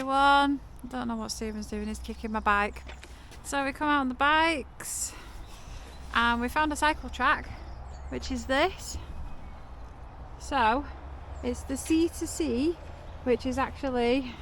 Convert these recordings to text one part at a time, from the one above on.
everyone. I don't know what Stephen's doing, he's kicking my bike. So we come out on the bikes and we found a cycle track, which is this. So it's the C2C, which is actually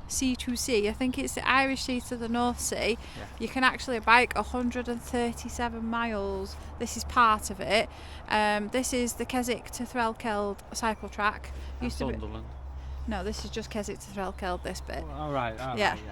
C2C. I think it's the Irish Sea to the North Sea. Yeah. You can actually bike 137 miles. This is part of it. This is the Keswick to Threlkeld cycle track. Sunderland. No, this is just Keswick to Threlkeld, this bit. All right.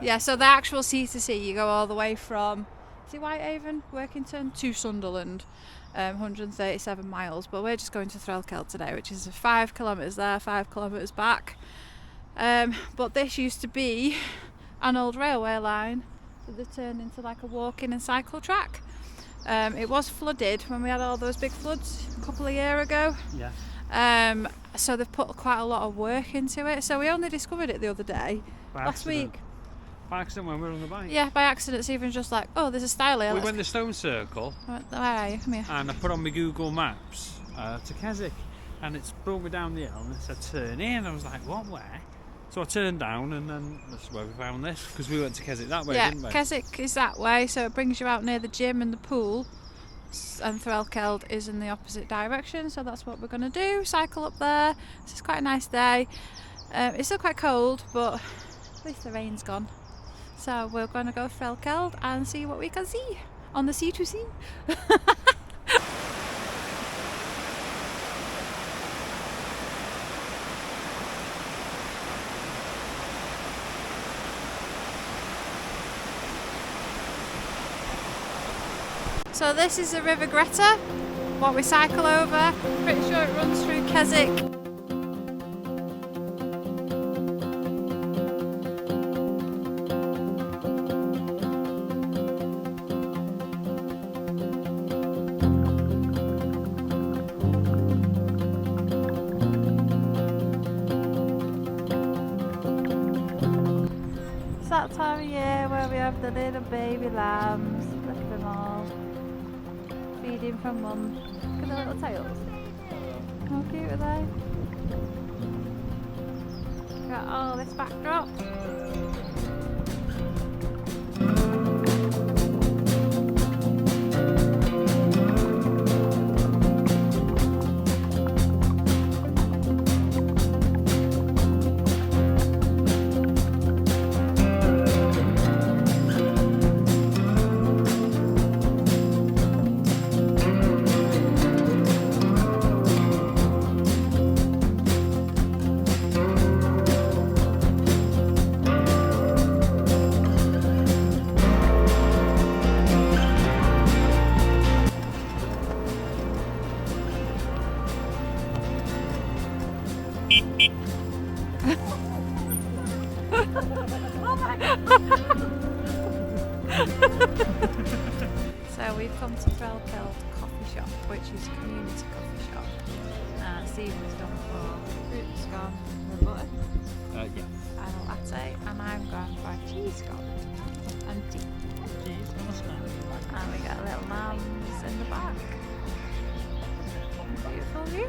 Yeah. So the actual C2C, you go all the way from, is it Whitehaven, Workington, to Sunderland. 137 miles, but we're just going to Threlkeld today, which is 5 kilometres there, 5 kilometres back. But this used to be an old railway line that they turned into like a walking and cycle track. It was flooded when we had all those big floods a couple of years ago. Yeah. So they've put quite a lot of work into it. So we only discovered it the other day, last week. By accident when we were on the bike? Yeah, by accident. Stephen's just like, oh, there's a stile here. We went the stone circle. Where are you? Come here. And I put on my Google Maps to Keswick, and it's brought me down the hill and it said turn in. I was like, what, where? So I turned down, and then that's where we found this, because we went to Keswick that way, didn't we? Yeah, Keswick is that way, so it brings you out near the gym and the pool, and Threlkeld is in the opposite direction, so that's what we're going to do, cycle up there. This is quite a nice day. It's still quite cold, but at least the rain's gone. So we're going to go Threlkeld and see what we can see on the C2C. So this is the River Greta, what we cycle over. Pretty sure it runs through Keswick. It's that time of year where we have the little baby lambs. Look at them all. Feeding from mum. Look at the little tails. How cute are they? Got all this backdrop. So we've come to Threlkeld coffee shop, which is a community coffee shop. Stephen's gone for fruit scone with butter. Yeah. And a latte, and I'm going for a cheese scone and tea. Cheese on a scone. And we got little lambs in the back. Beautiful view.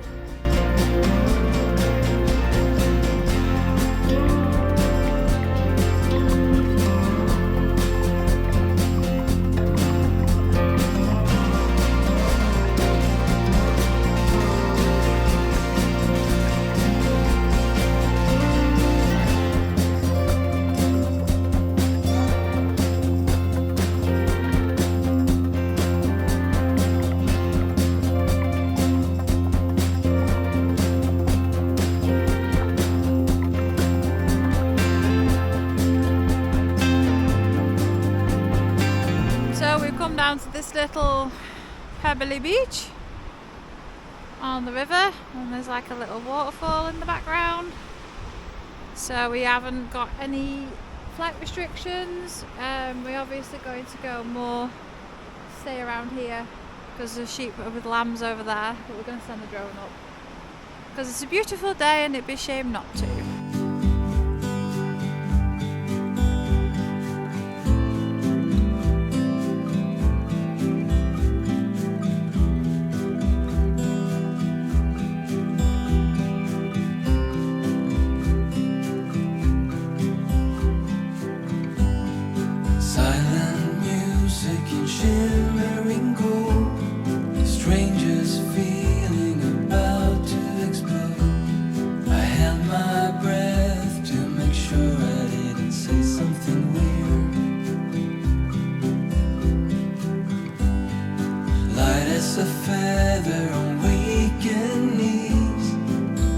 Down to this little pebbly beach on the river, and there's like a little waterfall in the background. So we haven't got any flight restrictions. We're obviously going to go more stay around here because there's sheep with lambs over there, but we're going to send the drone up because it's a beautiful day and it'd be a shame not to. just a feather on weekend knees.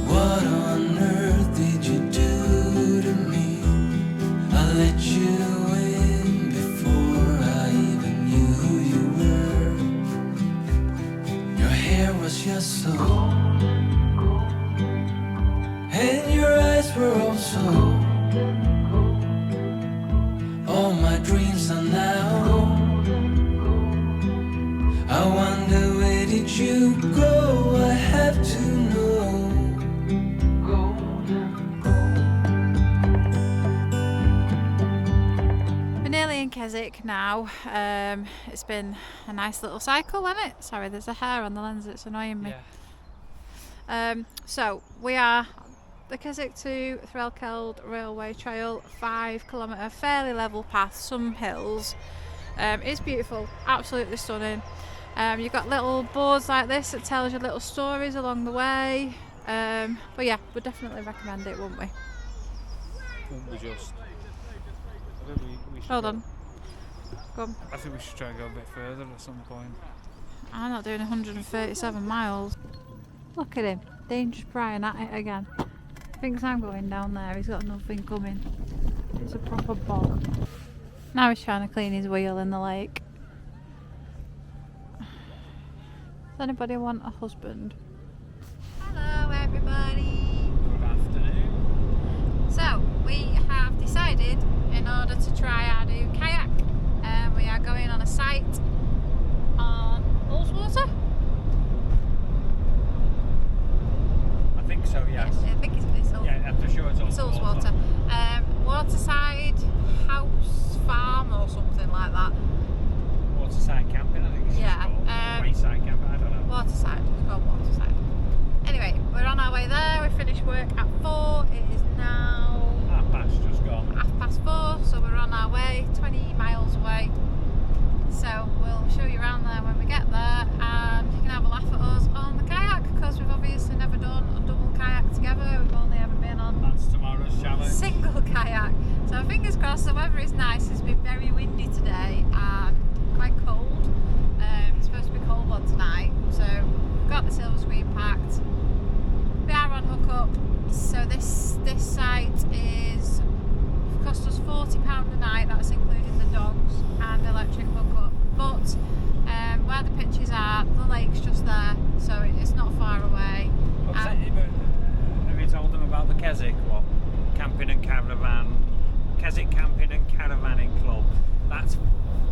What on earth did you do to me? I let you in before I even knew who you were. Your hair was just so gold, and your eyes were also. All my dreams are now. I wonder where did you go? I have to know. We're nearly in Keswick now. It's been a nice little cycle, hasn't it? Sorry, there's a hair on the lens that's annoying me. Yeah. So we are the Keswick to Threlkeld Railway Trail, 5 kilometre fairly level path, some hills. It's beautiful, absolutely stunning. You've got little boards like this that tells you little stories along the way. But yeah, we'd definitely recommend it, wouldn't we? Wouldn't we just? I think we should Hold go- on. Go on. I think we should try and go a bit further at some point. I'm not doing 137 miles. Look at him, Dangerous Brian at it again. Thinks I'm going down there, he's got nothing coming. It's a proper bog. Now he's trying to clean his wheel in the lake. Does anybody want a husband? Hello everybody! Good afternoon. So, we have decided in order to try our new kayak, we are going on a site on Ullswater. I think so, yes. I think it's Yeah, I'm sure it's Ullswater. Waterside House Farm or something like that. Waterside camping, I think it's Yeah, just called. Wayside camping, I don't know. Waterside, it's called Waterside. Anyway, we're on our way there. We finished work at 4. It is now 4:30 just gone. 4:30, so we're on our way, 20 miles away. So we'll show you around there when we get there, and you can have a laugh at us on the kayak, because we've obviously never done a double kayak together. We've only ever been on That's tomorrow's challenge. single kayak. So fingers crossed, the weather is nice. It's been very windy today and quite cold. It's supposed to be a cold one tonight. So we've got the silver screen packed. We are on hookup. So this site is cost us £40 a night. That's including the dogs and electric hookup. But where the pitches are, the lake's just there, so it's not far away. Have you told them about the Keswick one? Camping and caravan. Keswick Camping and Caravanning Club. That's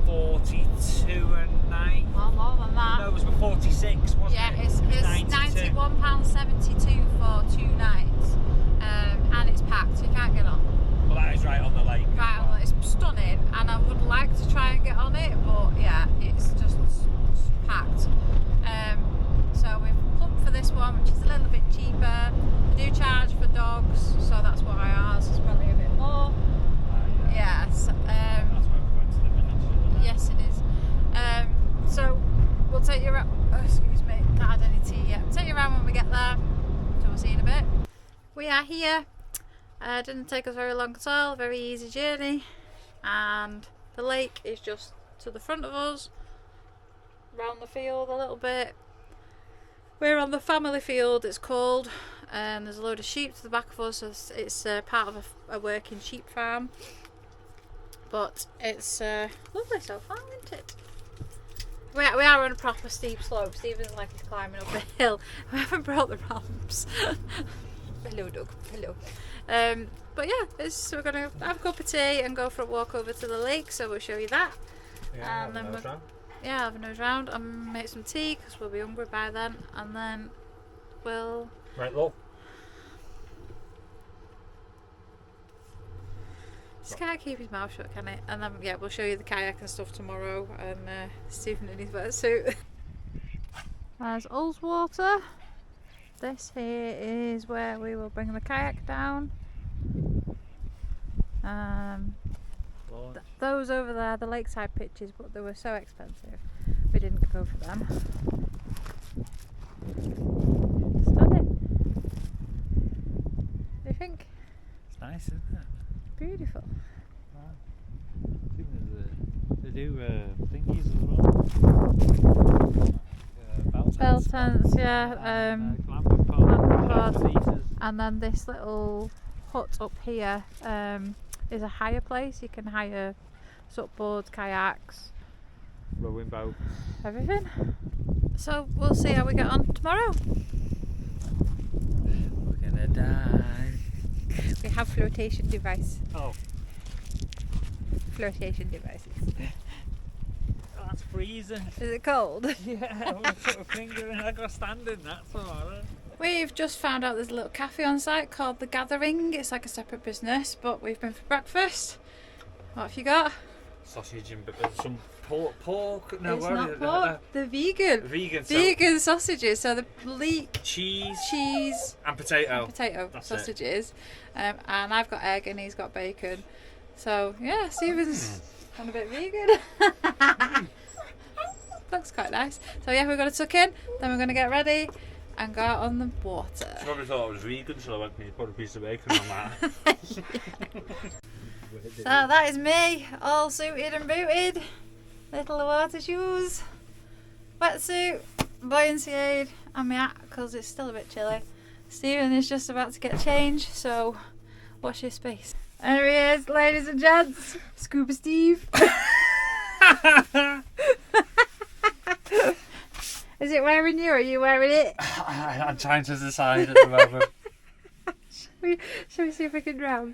42 a night. Well, more than that. No, it was 46, wasn't Yeah, it? it's £91.72 for 2 nights, and it's packed, so you can't get on. Well, that is right on the lake. Right on, it's stunning, and I would like to try and get on it, but yeah, it's just packed. So we've plumped for this one, which is a little bit cheaper. They do charge for dogs, so that's why ours is probably a bit more. Yes. That's where we went to the village. Yes, it is. So we'll take you around. Oh, excuse me, not had any tea yet. We'll take you around when we get there. So we'll see you in a bit. We are here. Didn't take us very long at all. Very easy journey, and the lake is just to the front of us. Round the field a little bit. We're on the family field, it's called, and there's a load of sheep to the back of us. So it's part of a working sheep farm. But it's lovely so far, isn't it? We are on a proper steep slope. Stephen's like he's climbing up a hill. We haven't brought the ramps. Hello, Doug. Hello. But yeah, we're going to have a cup of tea and go for a walk over to the lake. So we'll show you that. Yeah, And then have a nose round. Yeah, have a nose round and make some tea because we'll be hungry by then. And then we'll... Right, love. Just can't keep his mouth shut, can it? And then yeah, we'll show you the kayak and stuff tomorrow, and Stephen in his wetsuit. There's Ullswater. This here is where we will bring the kayak down. Those over there, the lakeside pitches, but they were so expensive, we didn't go for them. Stunning. What do you think? It's nice, isn't it? Beautiful. They do thingies as well. Threlkeld tents, yeah. Glamping glamping pod, pod. heaters. And then this little hut up here is a hire place. You can hire supboards, kayaks, Rowing boat. everything. So we'll see how we get on tomorrow. We're gonna die. We have flotation device. Oh, Flotation devices. that's freezing. Is it cold? Yeah, we'll put a finger in. I got standing. That's alright. We've just found out there's a little cafe on site called The Gathering. It's like a separate business, but we've been for breakfast. What have you got? Sausage and some pork. No, It's what not is it? pork. They're vegan. Vegan. Vegan sausages. So the leek, Cheese cheese, and potato. potato That's sausages, and I've got egg and he's got bacon. So yeah, Stephen's gone a bit vegan. Looks quite nice. So yeah, we're going to tuck in, then we're going to get ready and go out on the water. I probably thought I was vegan, so I went and put a piece of bacon on that. So that is me, all suited and booted. Little water shoes, wetsuit, buoyancy aid, and my hat because it's still a bit chilly. Stephen is just about to get changed, so watch your space. There he is, ladies and gents, Scuba Steve. Is it wearing you or are you wearing it? I'm trying to decide at the moment. Shall we see if we can drown?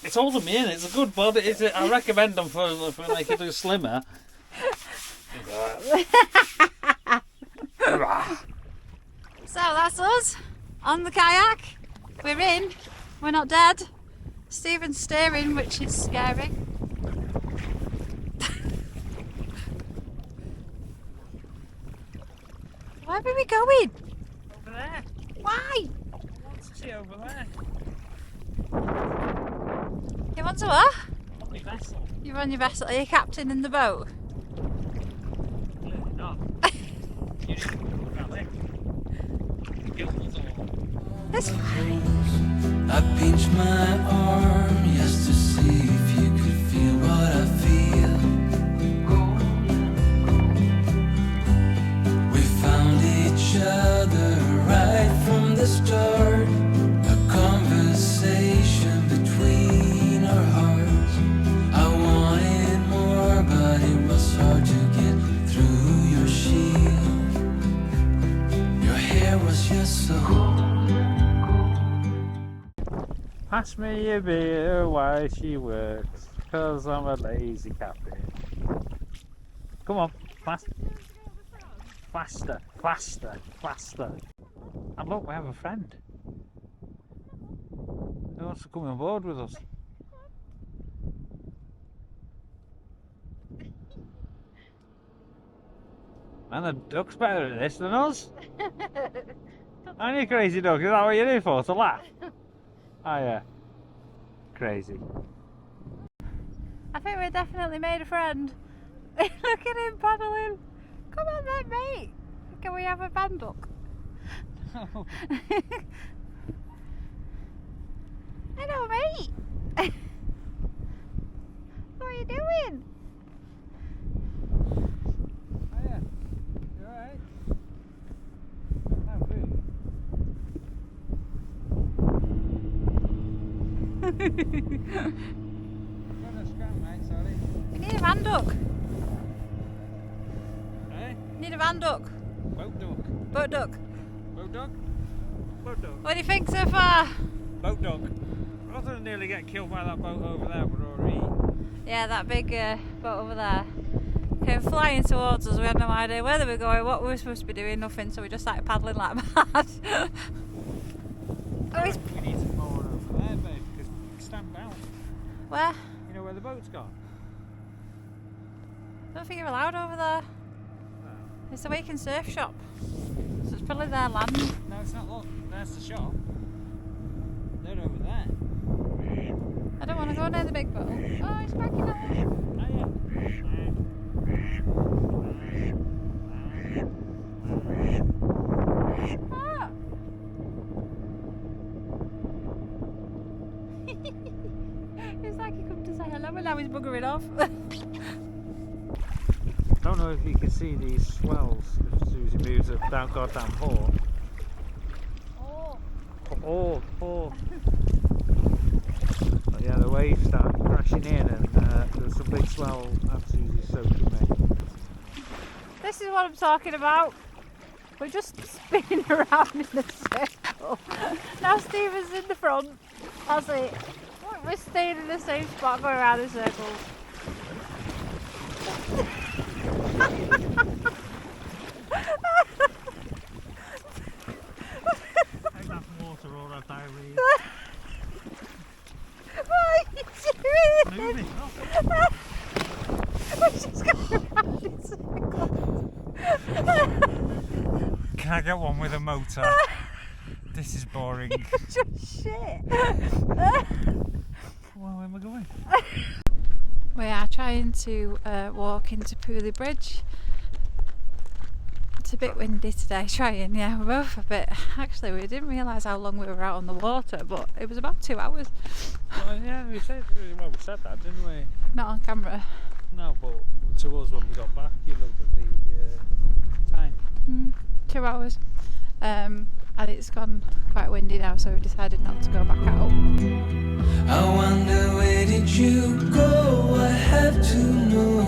It's holding me in. It's a good body. I recommend them for like a slimmer. So that's us on the kayak. We're in. We're not dead. Stephen's steering, which is scary. Where are we going? Over there. Why? I want to see over there. You want to what? On my vessel. You're on your vessel. Are you captain in the boat? Clearly not. You just look at it. The gills all. It's I pinched my arm just to see if you could feel what I feel. We found each other right from the start. A conversation between our hearts. I wanted more, but it was hard to get through your shield. Your hair was just so. Pass me a beer while she works, 'cause I'm a lazy captain. Come on, faster. Faster, faster, faster. And look, we have a friend. Who wants to come on board with us? Man, the duck's better at this than us. Aren't you, crazy duck? Is that what you're here for? To laugh? Oh yeah. Crazy. I think we definitely made a friend. Look at him paddling. Come on then, mate. Can we have a band duck? Hello, mate. What are you doing? Oh yeah. You alright? No food. We need a van duck. Eh? Need a van duck. Boat duck. Boat duck. Boat duck? Boat duck. What do you think so far? Boat duck. Rather than nearly get killed by that boat over there, we're already. Yeah, that big boat over there came flying towards us. We had no idea where they were going, what we were supposed to be doing, nothing, so we just started paddling like mad. Oh, it's... We need some more over there, babe, because stand down. Where? You know where the boat's gone? I don't think you're allowed over there. No. It's the Wake and Surf shop. So it's probably their land. No, it's not. Look, there's the shop. They're over there. I don't want to go near the big boat. Oh, it's backing up. Oh, yeah. Ah. It's like he come to say hello and now he's buggering off. Don't don't know if you can see these swells if Susie moves up down goddamn port. Oh. But yeah, the waves start crashing in and there's some big swell and Susie's soaking me. This is what I'm talking about. We're just spinning around in a circle. Now Stephen's in the front. That's it. We're staying in the same spot going around in circles. I got water or a diarrhea. What are you doing? Moving. We're just going around in circles. Can I get one with a motor? This is boring. Just shit. Well, where am I going? We are trying to walk into Pooley Bridge. It's a bit windy today, yeah, we're both a bit. Actually, we didn't realise how long we were out on the water, but it was about 2 hours. Well, yeah, we said that, didn't we? Not on camera. No, but to us when we got back, you looked at the time. 2 hours. And it's gone quite windy now, so we decided not to go back out. I wonder where did you go? I have to know.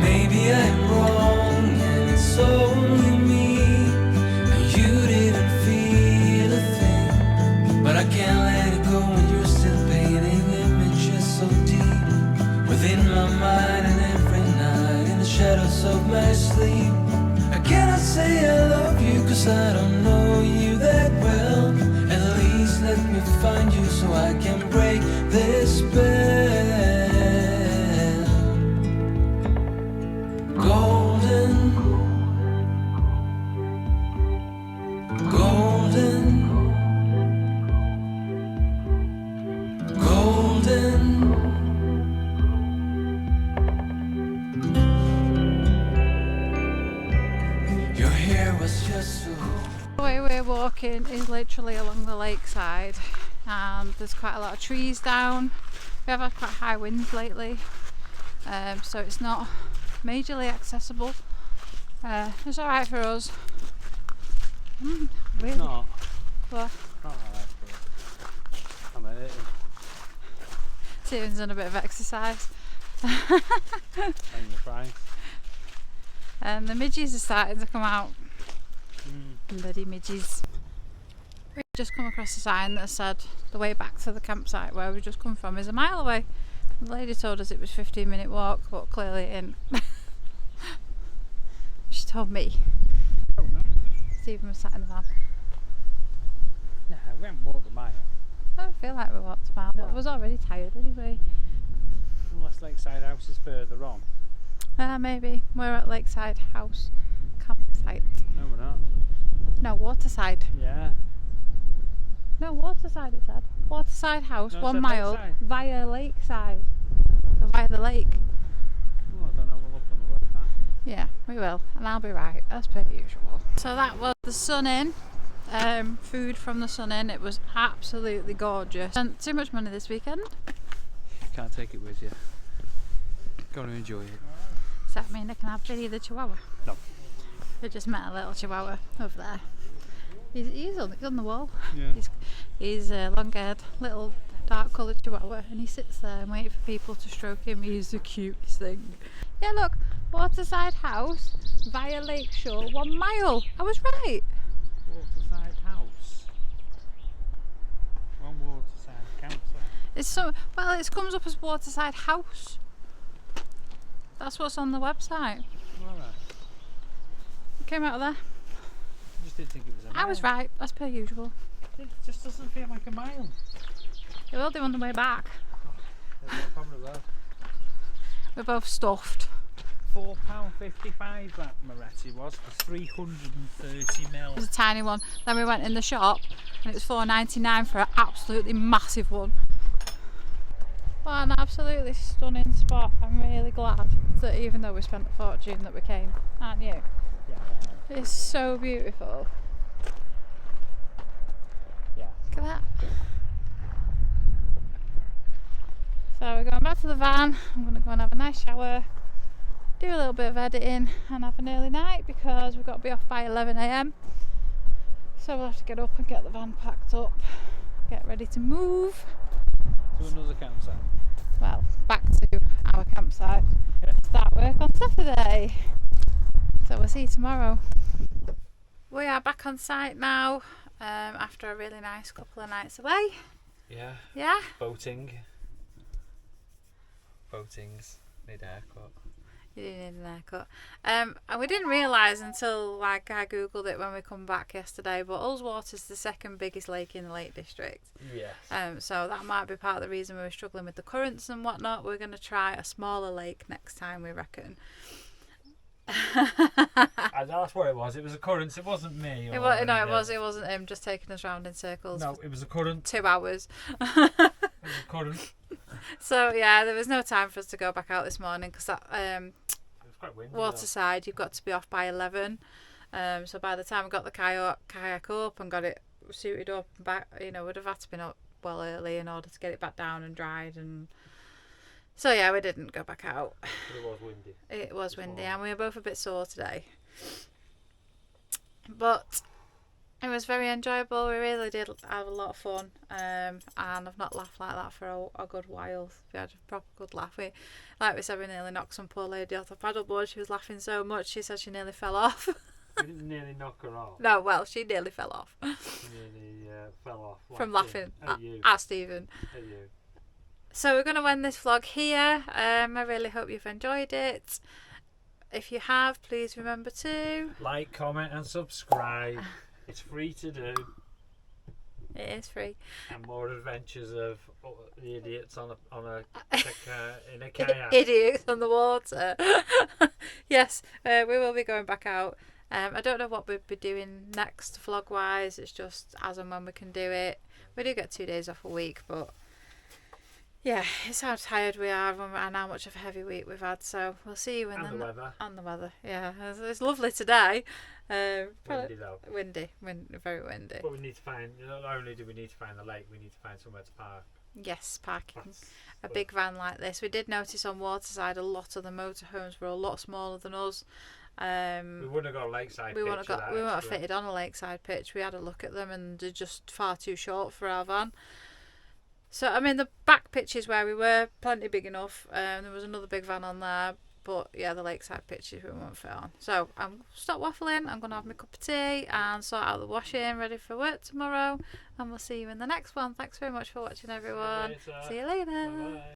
Maybe I'm wrong and it's only me, and you didn't feel a thing. But I can't let it go when you're still painting images so deep within my mind, and every night in the shadows of my sleep I cannot say I love you, cause I don't know you that well. At least let me find you so I can break this spell. Golden, golden, golden. Your hair was just so. The way we're walking is literally along the lakeside, and there's quite a lot of trees down. We have had quite high winds lately, so it's not majorly accessible. It's alright for us. Really? No. What? Not alright for I'm in it. Stephen's done a bit of exercise. I'm the price. And the midges are starting to come out. Bloody midges. We've just come across a sign that said the way back to the campsite where we've just come from is a mile away. The lady told us it was a 15-minute walk, but clearly it isn't. She told me. Oh, no. Stephen was sat in the van. Yeah, we haven't walked a mile. I don't feel like we walked a mile, but I was already tired anyway. Unless Lakeside House is further on. Maybe. We're at Lakeside House campsite. No, we're not. No, Waterside. Yeah. No, Waterside it said. Waterside House, No, it 1 said mile Lakeside. via Lakeside. So via the lake. Oh, I don't know, we'll look on the way back. Yeah, we will. And I'll be right, as per usual. So that was the Sun Inn. Food from the Sun Inn. It was absolutely gorgeous. Spent too much money this weekend. Can't take it with you. Gotta enjoy it. Does that mean I can have Billy the Chihuahua? No. We just met a little Chihuahua over there. He's on the wall. Yeah. He's a long-haired, little dark-coloured Chihuahua, and he sits there and waits for people to stroke him. He's the cutest thing. Yeah, look, Waterside House via Lakeshore, 1 mile. I was right. Waterside House. One Waterside campsite. It's so well. It comes up as Waterside House. That's what's on the website. Alright. It came out of there. I just didn't think it was a mile. I was right, as per usual. It just doesn't feel like a mile. It will do on the way back. There's no problem with that. We're both stuffed. £4.55 that Moretti was for 330 It mil. was a tiny one. Then we went in the shop and it was $4.99 for an absolutely massive one. Well, an absolutely stunning spot. I'm really glad that even though we spent a fortune that we came, aren't you? Yeah. It's so beautiful. Yeah. Look at that. So we're going back to the van. I'm going to go and have a nice shower, do a little bit of editing and have an early night because we've got to be off by 11 a.m. So we'll have to get up and get the van packed up, get ready to move. To another campsite. Well, back to our campsite. Start work on Saturday. So we'll see you tomorrow. We are back on site now after a really nice couple of nights away. Yeah. Yeah? Boatings. Need a haircut. You didn't need an haircut. And we didn't realise until I googled it when we come back yesterday, but Ullswater is the second biggest lake in the Lake District. Yes. So that might be part of the reason we were struggling with the currents and whatnot. We're going to try a smaller lake next time, we reckon. That's what it was. It was a current. It wasn't me. It wasn't him just taking us round in circles. No, it was a current. 2 hours. It was a current. So yeah, there was no time for us to go back out this morning because that It was quite windy. waterside, you've got to be off by 11. So by the time we got the kayak up and got it suited up and back, would have had to been up well early in order to get it back down and dried. And so yeah, we didn't go back out. It was windy. It was windy, and we were both a bit sore today. But it was very enjoyable. We really did have a lot of fun, and I've not laughed like that for a good while. We had a proper good laugh. Like we said, we nearly knocked some poor lady off the paddleboard. She was laughing so much, she said she nearly fell off. We didn't nearly knock her off. No, well, she nearly fell off. She nearly fell off. From laughing at you. At Stephen. At you. So we're going to end this vlog here. I really hope you've enjoyed it. If you have, please remember to like, comment and subscribe. It's free to do. It is free. And more adventures of the idiots in a kayak. Idiots on the water. Yes, we will be going back out. I don't know what we'll be doing next vlog wise. It's just as and when we can do it. We do get 2 days off a week, but yeah, it's how tired we are and how much of a heavy week we've had. So we'll see you in the weather. On the weather, yeah. It's lovely today. Windy though. Windy, very windy. But we need to find, not only do we need to find the lake, we need to find somewhere to park. Yes, parking. A big van like this. We did notice on Waterside a lot of the motorhomes were a lot smaller than us. We wouldn't have got a lakeside pitch. We wouldn't have fitted on a lakeside pitch. We had a look at them and they're just far too short for our van. So I mean, the back pitches where we were plenty big enough. There was another big van on there, but yeah, the lakeside pitches we won't fit on. So I'm stop waffling. I'm gonna have my cup of tea and sort out the washing, ready for work tomorrow. And we'll see you in the next one. Thanks very much for watching, everyone. See you later. Bye-bye.